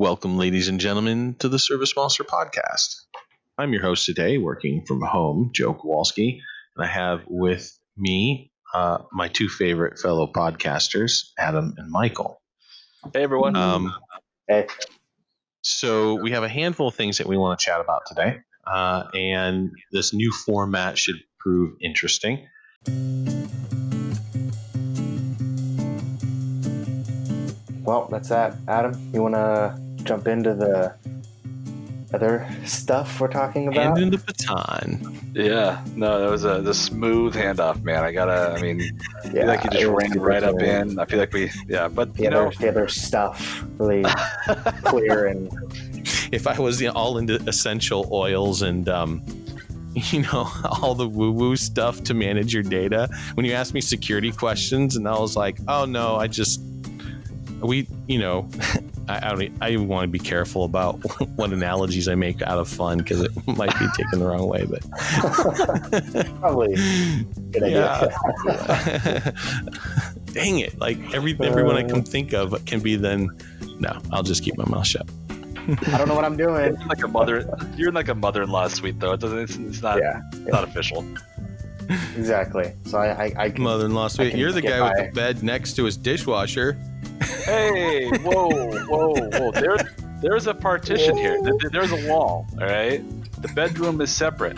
Welcome, ladies and gentlemen, to the ServiceMonster Podcast. I'm your host today, working from home, Joe Kowalski, and I have with me my two favorite fellow podcasters, Adam and Michael. Hey, everyone. Hey. So we have a handful of things that we want to chat about today, and this new format should prove interesting. Well, that's that. Adam, you want to jump into the other stuff we're talking about? Hand in the baton. Yeah, no, that was a smooth handoff, man. I feel like you just ran right up in. I feel like but the other stuff really clear and. If I was all into essential oils and all the woo-woo stuff to manage your data, when you asked me security questions, and I was like, oh no, I want to be careful about what analogies I make out of fun because it might be taken the wrong way, but probably good idea. Dang it. Like everyone I can think of can be then, no, I'll just keep my mouth shut. I don't know what I'm doing. You're in like a mother-in-law suite, though. It's not not official. Exactly. So I mother-in-law suite. You're the guy with the bed next to his dishwasher. Hey, whoa. There's a partition here. There's a wall, all right? The bedroom is separate.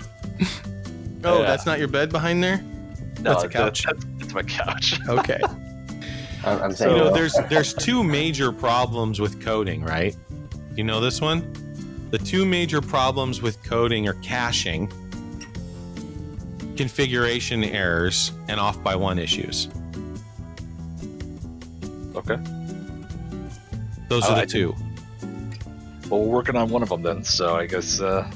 Oh, That's not your bed behind there? No, that's a couch. That's my couch. Okay. I'm saying there's two major problems with coding, right? You know this one? The two major problems with coding are caching, configuration errors, and off by one issues. Okay. Those are the two. Well, we're working on one of them then, so I guess kind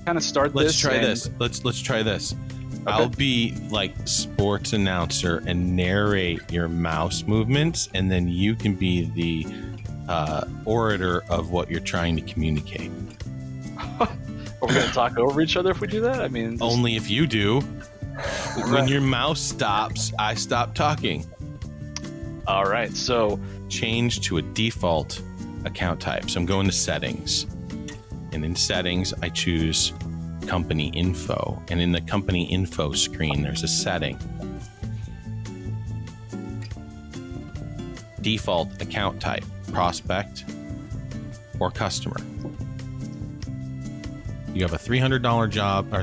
of start Let's this. Try this. Let's try this. Okay. I'll be like sports announcer and narrate your mouse movements, and then you can be the orator of what you're trying to communicate. Are we going to talk over each other if we do that? I mean, only if you do. When your mouse stops, I stop talking. All right, so change to a default account type. So I'm going to settings, and in settings, I choose company info. And in the company info screen, there's a setting. Default account type, prospect or customer. You have a $300 job,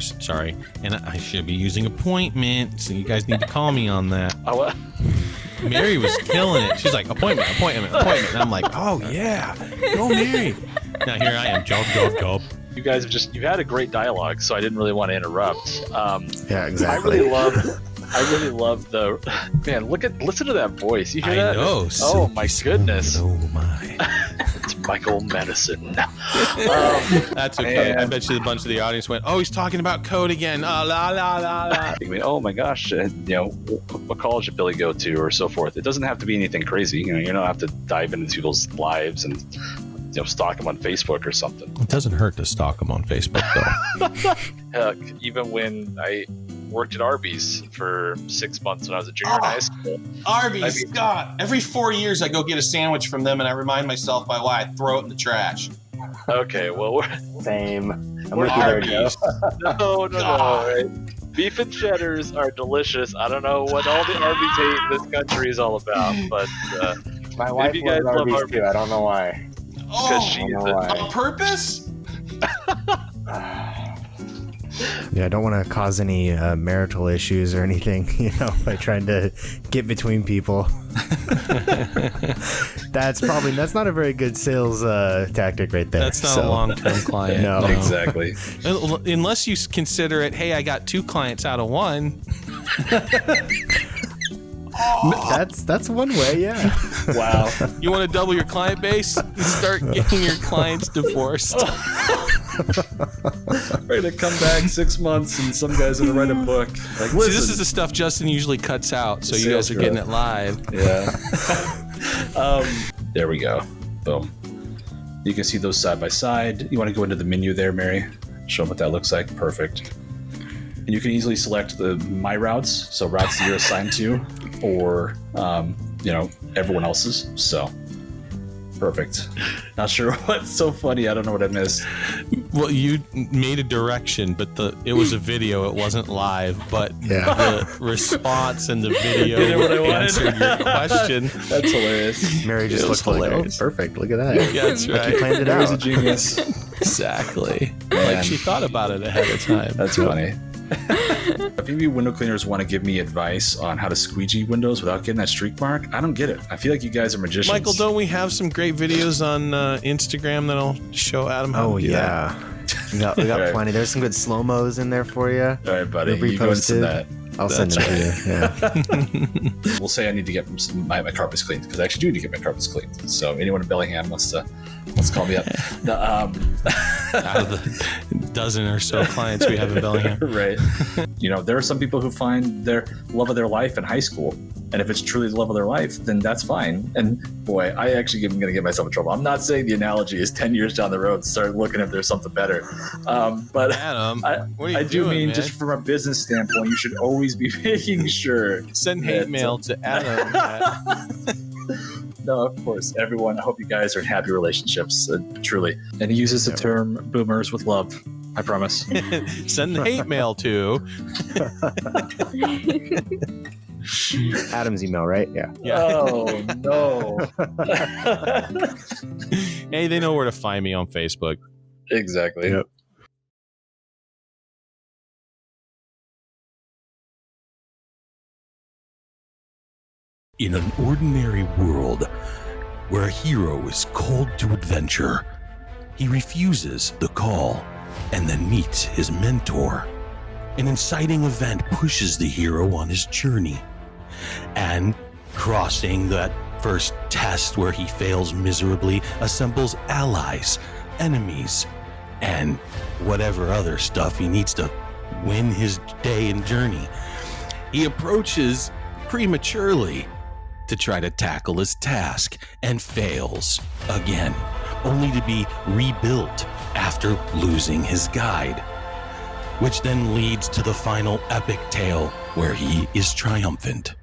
and I should be using appointment, so you guys need to call me on that. Oh, what? Mary was killing it. She's like, appointment. And I'm like, oh yeah, go Mary. Now here I am, job. You guys you've had a great dialogue, so I didn't really want to interrupt. Yeah, exactly. I really love the man. Listen to that voice. You hear that? I know. Oh my goodness. Oh my. It's Michael Medicine. That's okay. I bet you a bunch of the audience went, "Oh, he's talking about code again." La la la la. Oh my gosh. What college did Billy go to, or so forth? It doesn't have to be anything crazy. You don't have to dive into people's lives and stalk them on Facebook or something. It doesn't hurt to stalk them on Facebook, though. Heck, even when I worked at Arby's for 6 months when I was a junior in high school. Arby's, God. Every 4 years I go get a sandwich from them and I remind myself by why I throw it in the trash. Okay, well, same. I'm with you there, Joe. No. Right? Beef and cheddars are delicious. I don't know what all the Arby's hate in this country is all about, but my wife loves Arby's too. I don't know why. Because she on purpose? Yeah, I don't want to cause any marital issues or anything, by trying to get between people. That's not a very good sales tactic right there. That's not a long-term client. No. Exactly. Unless you consider it, hey, I got 2 clients out of 1. That's one way, yeah. Wow. You want to double your client base? Start getting your clients divorced. Ready to come back 6 months and some guy's gonna write a book. Like, see, this is the stuff Justin usually cuts out, so you guys are getting it live. Yeah. There we go. Boom. You can see those side by side. You want to go into the menu there, Mary? Show them what that looks like. Perfect. And you can easily select the my routes, so routes that you're assigned to, or everyone else's. So Perfect. Not sure what's so funny. I don't know what I missed. Well, you made a direction, but it was a video. It wasn't live, but the response in the video answered your question. That's hilarious. Mary just looked like, oh, perfect. Look at that. Yeah, that's right. She planned it Mary's out. a genius. Exactly. Man. Like she thought about it ahead of time. That's funny. If any of you window cleaners want to give me advice on how to squeegee windows without getting that streak mark, I don't get it. I feel like you guys are magicians. Michael, don't we have some great videos on Instagram that'll show Adam how to do that? We got Right. plenty. There's some good slow-mos in there for you. All right, buddy. They're You go and send reposted. that. I'll send it to you. Yeah. We'll say I need to get my carpets cleaned because I actually do need to get my carpets cleaned. So anyone in Bellingham wants to call me up. Out of the dozen or so clients we have in Bellingham. Right. There are some people who find their love of their life in high school. And if it's truly the love of their life, then that's fine. And boy, I actually am going to get myself in trouble. I'm not saying the analogy is 10 years down the road, start looking if there's something better. But Adam, what are you I do doing, mean, man? just from a business standpoint, you should always be making sure. Send hate mail to Adam. No, of course, everyone. I hope you guys are in happy relationships, truly. And he uses the term boomers with love. I promise. Send the hate mail to. Adam's email, right? Yeah. Oh, no. Hey, they know where to find me on Facebook. Exactly. Yep. In an ordinary world where a hero is called to adventure, he refuses the call and then meets his mentor. An inciting event pushes the hero on his journey, and crossing that first test where he fails miserably, assembles allies, enemies, and whatever other stuff he needs to win his day and journey. He approaches prematurely to try to tackle his task and fails again, only to be rebuilt after losing his guide, which then leads to the final epic tale where he is triumphant.